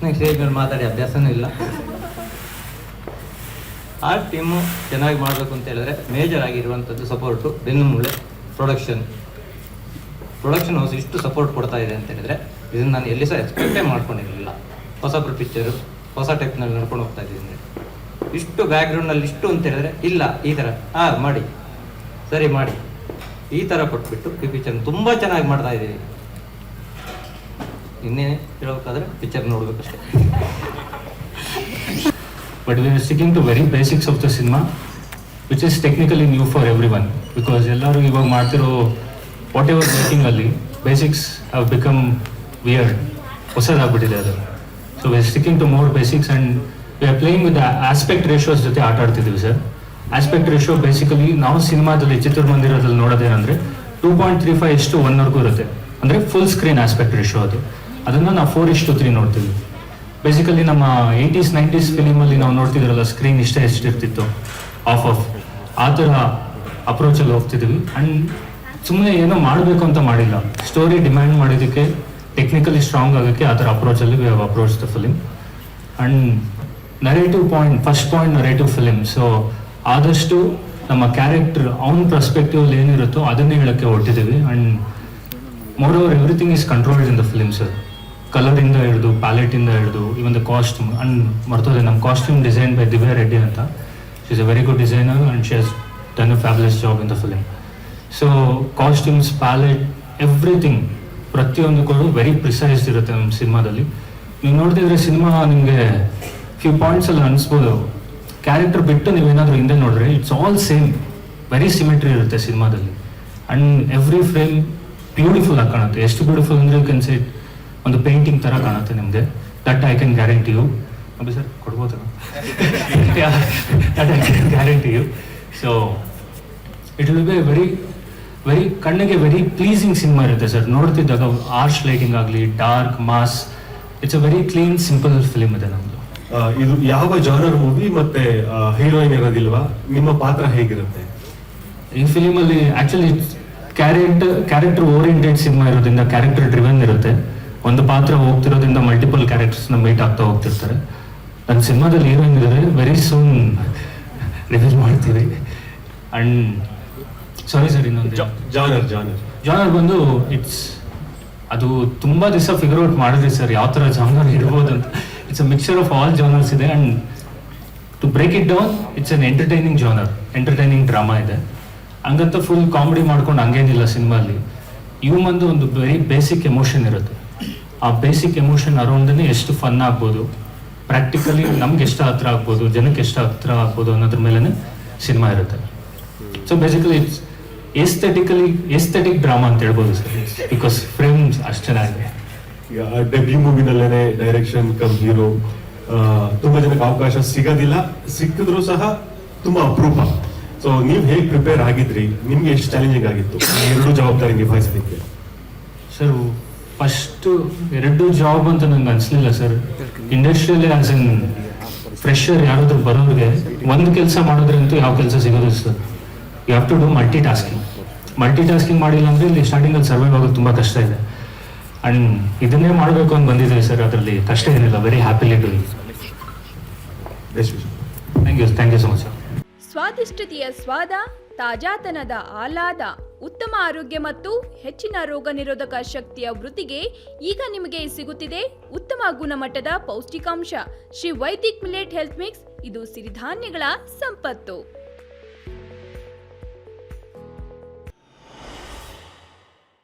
ನನಗೆ ಸ್ಟೇಜ್ ಮೇಲೆ ಮಾತಾಡಿ ಅಭ್ಯಾಸನೂ ಇಲ್ಲ. ಆ ಟೀಮು ಚೆನ್ನಾಗಿ ಮಾಡಬೇಕು ಅಂತ ಹೇಳಿದ್ರೆ ಮೇಜರ್ ಆಗಿರುವಂಥದ್ದು ಸಪೋರ್ಟು ಬೆನ್ನುಮೂಳೆ ಪ್ರೊಡಕ್ಷನ್ ಹೌಸ್ ಇಷ್ಟು ಸಪೋರ್ಟ್ ಕೊಡ್ತಾ ಇದೆ ಅಂತ ಹೇಳಿದ್ರೆ ಇದನ್ನು ನಾನು ಎಲ್ಲಿ ಸಹ ಎಕ್ಸ್ಪೆಕ್ಟೇ ಮಾಡ್ಕೊಂಡಿರಲಿಲ್ಲ. ಹೊಸ ಪಿಕ್ಚರು ಹೊಸ ಟೈಪ್ನಲ್ಲಿ ನಡ್ಕೊಂಡು ಹೋಗ್ತಾ ಇದ್ದೀನಿ. ಇಷ್ಟು ಬ್ಯಾಕ್ಗ್ರೌಂಡ್ನಲ್ಲಿ ಇಷ್ಟು ಅಂತ ಹೇಳಿದ್ರೆ ಇಲ್ಲ ಈ ಥರ ಮಾಡಿ ಸರಿ ಮಾಡಿ ಈ ಥರ ಕೊಟ್ಬಿಟ್ಟು ಈ ಪಿಕ್ಚರ್ ತುಂಬ ಚೆನ್ನಾಗಿ ಮಾಡ್ತಾ ಇದ್ದೀವಿ. ಇನ್ನೇನು ಹೇಳ್ಬೇಕಾದ್ರೆ picture ನೋಡ್ಬೇಕಷ್ಟೇ. But we are sticking to very basics of the cinema, which is technically new for everyone. Because ಎಲ್ಲರೂ ಇವಾಗ ಮಾಡ್ತಿರೋ ವಾಟ್ ಎವರ್ ಮೇಕಿಂಗ್ ಅಲ್ಲಿ ಬೇಸಿಕ್ಸ್ ಹ್ಯಾವ್ ಬಿಕಮ್ ವಿಯರ್ಡ್, ಹೊಸದಾಗ್ಬಿಟ್ಟಿದೆ ಅದು. So we are sticking to more basics and we are playing with aspect ratios ಜೊತೆ ಆಟ ಆಡ್ತಿದ್ದೀವಿ sir. Aspect ratio basically ನಾವು ಸಿನಿಮಾದಲ್ಲಿ ಚಿತ್ರಮಂದಿರದಲ್ಲಿ ನೋಡೋದೇನಂದರೆ 2.35:1 ವರೆಗೂ ಇರುತ್ತೆ. ಅಂದರೆ ಫುಲ್ ಸ್ಕ್ರೀನ್ ಆಸ್ಪೆಕ್ಟ್ ರೇಷಿಯೋ ಅದು. ಅದನ್ನು ನಾವು 4:3 ನೋಡ್ತೀವಿ. ಬೇಸಿಕಲಿ ನಮ್ಮ 80s 90s ಫಿಲಿಮಲ್ಲಿ ನಾವು ನೋಡ್ತಿದ್ರಲ್ಲ ಸ್ಕ್ರೀನ್ ಎಷ್ಟಿರ್ತಿತ್ತು ಆಫ್ ಆ ಥರ ಅಪ್ರೋಚಲ್ಲಿ ಹೋಗ್ತಿದ್ದೀವಿ. ಆ್ಯಂಡ್ ಸುಮ್ಮನೆ ಏನೋ ಮಾಡಬೇಕು ಅಂತ ಮಾಡಿಲ್ಲ, ಸ್ಟೋರಿ ಡಿಮ್ಯಾಂಡ್ ಮಾಡಿದ್ದಕ್ಕೆ ಟೆಕ್ನಿಕಲಿ ಸ್ಟ್ರಾಂಗ್ ಆಗೋಕ್ಕೆ ಆ ಥರ ಅಪ್ರೋಚಲ್ಲಿ we have approach the film. And narrative first point narrative film. So ಆದಷ್ಟು ನಮ್ಮ ಕ್ಯಾರೆಕ್ಟರ್ ಅವನ ಪರ್ಸ್ಪೆಕ್ಟಿವಲ್ಲಿ ಏನಿರುತ್ತೋ ಅದನ್ನೇ ಹೇಳೋಕ್ಕೆ ಹೊರಟಿದ್ದೀವಿ. And moreover everything is controlled in the film sir. ಕಲರಿಂದ ಹಿಡಿದು ಪ್ಯಾಲೆಟಿಂದ ಹಿಡಿದು ಇವನ್ ದ ಕಾಸ್ಟ್ಯೂಮ್. ಆ್ಯಂಡ್ ಮರ್ತೋದೆ ನಮ್ಮ costume design by Divya Reddy ಅಂತ. She is a very good designer and she has done a fabulous job in the film. So costumes, palette, everything ಪ್ರತಿಯೊಂದು ಕೂಡ very precise ಇರುತ್ತೆ ನಮ್ಮ ಸಿನಿಮಾದಲ್ಲಿ. ನೀವು ನೋಡ್ತಿದ್ರೆ ಸಿನಿಮಾ ನಿಮಗೆ ಫ್ಯೂ ಪಾಯಿಂಟ್ಸ್ ಅಲ್ಲಿ ಅನಿಸ್ಬೋದು. ಕ್ಯಾರೆಕ್ಟರ್ ಬಿಟ್ಟು ನೀವೇನಾದರೂ ಹಿಂದೆ ನೋಡ್ರೆ it's all same, very symmetry ಇರುತ್ತೆ ಸಿನಿಮಾದಲ್ಲಿ. ಆ್ಯಂಡ್ ಎವ್ರಿ ಫ್ರೇಮ್ ಬ್ಯೂಟಿಫುಲ್ ಆಗಿ ಕಾಣುತ್ತೆ. ಎಷ್ಟು ಬ್ಯೂಟಿಫುಲ್ ಅಂದರೆ ಯು ಕ್ಯಾನ್ ಸೇ ಒಂದು ಪೇಂಟಿಂಗ್ ಥರ ಕಾಣುತ್ತೆ ನಿಮಗೆ. That I can guarantee you. Abhi sir ಕೊಡ್ಬೋದು that I can guarantee you. So it will be very ಕಣ್ಣಿಗೆ ವೆರಿ ಪ್ಲೀಸಿಂಗ್ ಸಿನಿಮಾ ಇರುತ್ತೆ ಸರ್. ನೋಡ್ತಿದ್ದಾಗ ಆರ್ಶ್ ಲೈಟಿಂಗ್ ಆಗಲಿ, dark, mass, it's a very clean simple film ಇದೆ ನಮ್ಮದು. ಇದು ಯಾವ ಜಾನರ್ ಮೂವಿ ಮತ್ತೆ ಹೀರೋಯಿನ್ ಇರೋದಿಲ್ವಾ? ನಿಮ್ಮ ಪಾತ್ರ ಹೇಗಿರುತ್ತೆ ಈ ಫಿಲಿಮಲ್ಲಿ? ಆ್ಯಕ್ಚುಲಿ ಕ್ಯಾರೆಕ್ಟರ್ ಓರಿಯೆಂಟೆಡ್ ಸಿನಿಮಾ ಇರೋದ್ರಿಂದ ಕ್ಯಾರೆಕ್ಟರ್ ಡ್ರಿವನ್ ಇರುತ್ತೆ. ಒಂದು ಪಾತ್ರ ಹೋಗ್ತಿರೋದ್ರಿಂದ ಮಲ್ಟಿಪಲ್ ಕ್ಯಾರೆಕ್ಟರ್ಸ್ನ ಮೀಟ್ ಆಗ್ತಾ ಹೋಗ್ತಿರ್ತಾರೆ. ನನ್ನ ಸಿನಿಮಾದಲ್ಲಿ ಹೀರೋಯಿನ್ ಇದ್ದಾರೆ, ವೆರಿ ಸೂನ್ ರಿವೀಲ್ ಮಾಡ್ತೀವಿ. ಆ್ಯಂಡ್ ಸಾರಿ ಸರ್, ಇನ್ನೊಂದು ಜಾನರ್ ಬಂದು ಅದು ತುಂಬ ದಿವಸ ಫಿಗರ್ ಔಟ್ ಮಾಡಿದ್ರಿ ಸರ್ ಯಾವ ಥರ ಜಾನರ್ ಇರ್ಬೋದು ಅಂತ. It's a mixture of all genres ಇದೆ. And to break it down it's an entertaining genre, entertaining drama ಇದೆ. ಹಂಗಂತ ಫುಲ್ ಕಾಮಿಡಿ ಮಾಡ್ಕೊಂಡು ಹಂಗೇನಿಲ್ಲ ಸಿನಿಮಾಲಿ. ಹ್ಯೂಮನ್ದು ಒಂದು ವೆರಿ ಬೇಸಿಕ್ ಎಮೋಷನ್ ಇರುತ್ತೆ. ಆ ಬೇಸಿಕ್ ಎಮೋಷನ್ ಅರೌಂಡೇ ಎಷ್ಟು ಫನ್ ಆಗ್ಬೋದು, ಪ್ರಾಕ್ಟಿಕಲಿ ನಮ್ಗೆ ಎಷ್ಟು ಹತ್ರ ಆಗ್ಬೋದು, ಜನಕ್ಕೆ ಎಷ್ಟು ಹತ್ರ ಆಗ್ಬೋದು ಅನ್ನೋದ್ರ ಮೇಲೇ ಸಿನಿಮಾ ಇರುತ್ತೆ. So basically it's aesthetic drama ಅಂತ ಹೇಳ್ಬೋದು ಸರ್, ಬಿಕಾಸ್ ಫ್ರೇಮ್ಸ್ ಅಷ್ಟು ಚೆನ್ನಾಗಿದೆ. ಡೆಬ್ಯೂ ಮೂವಿನಲ್ಲೇನೆ ಡೈರೆಕ್ಷನ್ ಕಮ್ ಹೀರೋ, ತುಂಬಾ ಜನಕ್ಕೆ ಅವಕಾಶ ಸಿಗೋದಿಲ್ಲ, ಸಿಕ್ಕಿದ್ರು ಸಹ ತುಂಬಾ ಅಪರೂಪ. ಸೊ ನೀವು ಹೇಗೆ ಪ್ರಿಪೇರ್ ಆಗಿದ್ರಿ? ನಿಮ್ಗೆ ಎಷ್ಟು ಚಾಲೆಂಜಿಂಗ್ ಆಗಿತ್ತು ಎರಡು ಜವಾಬ್ದಾರಿ ನಿಭಾಯಿಸಲಿಕ್ಕೆ? ಸರ್ ಫಸ್ಟ್ 2 ಜಾಬ್ ಅಂತ ನಂಗೆ ಅನಿಸ್ಲಿಲ್ಲ ಸರ್. ಇಂಡಸ್ಟ್ರಿಯಲ್ಲಿ ಆಸ್ ಎನ್ ಫ್ರೆಶರ್ ಯಾರಾದ್ರೂ ಬರೋರಿಗೆ ಒಂದು ಕೆಲಸ ಮಾಡೋದ್ರಂತೂ ಯಾವ ಕೆಲಸ ಸಿಗೋದಿಲ್ಲ sir. You have to do multitasking ಮಾಡಿಲ್ಲ ಅಂದರೆ ಇಲ್ಲಿ ಸ್ಟಾರ್ಟಿಂಗಲ್ಲಿ ಸರ್ವೈವ್ ಆಗೋದು ತುಂಬ ಕಷ್ಟ ಇದೆ. ಆ್ಯಂಡ್ ಇದನ್ನೇ ಮಾಡಬೇಕು ಅಂತ ಬಂದಿದ್ದೀವಿ ಸರ್, ಅದರಲ್ಲಿ ಕಷ್ಟ ಏನಿಲ್ಲ. Very happily doing. Thank you so much sir. ಸ್ವಾದಿಷ್ಟತೆಯ ಸ್ವಾದ, ತಾಜಾತನದ ಆಹ್ಲಾದ, ಉತ್ತಮ ಆರೋಗ್ಯ ಮತ್ತು ಹೆಚ್ಚಿನ ರೋಗ ನಿರೋಧಕ ಶಕ್ತಿಯ ವೃದ್ಧಿಗೆ ಈಗ ನಿಮಗೆ ಸಿಗುತ್ತಿದೆ ಉತ್ತಮ ಗುಣಮಟ್ಟದ ಪೌಷ್ಟಿಕಾಂಶ. Shri Vaidik millet health mix. ಇದು ಸಿರಿಧಾನ್ಯಗಳ ಸಂಪತ್ತು.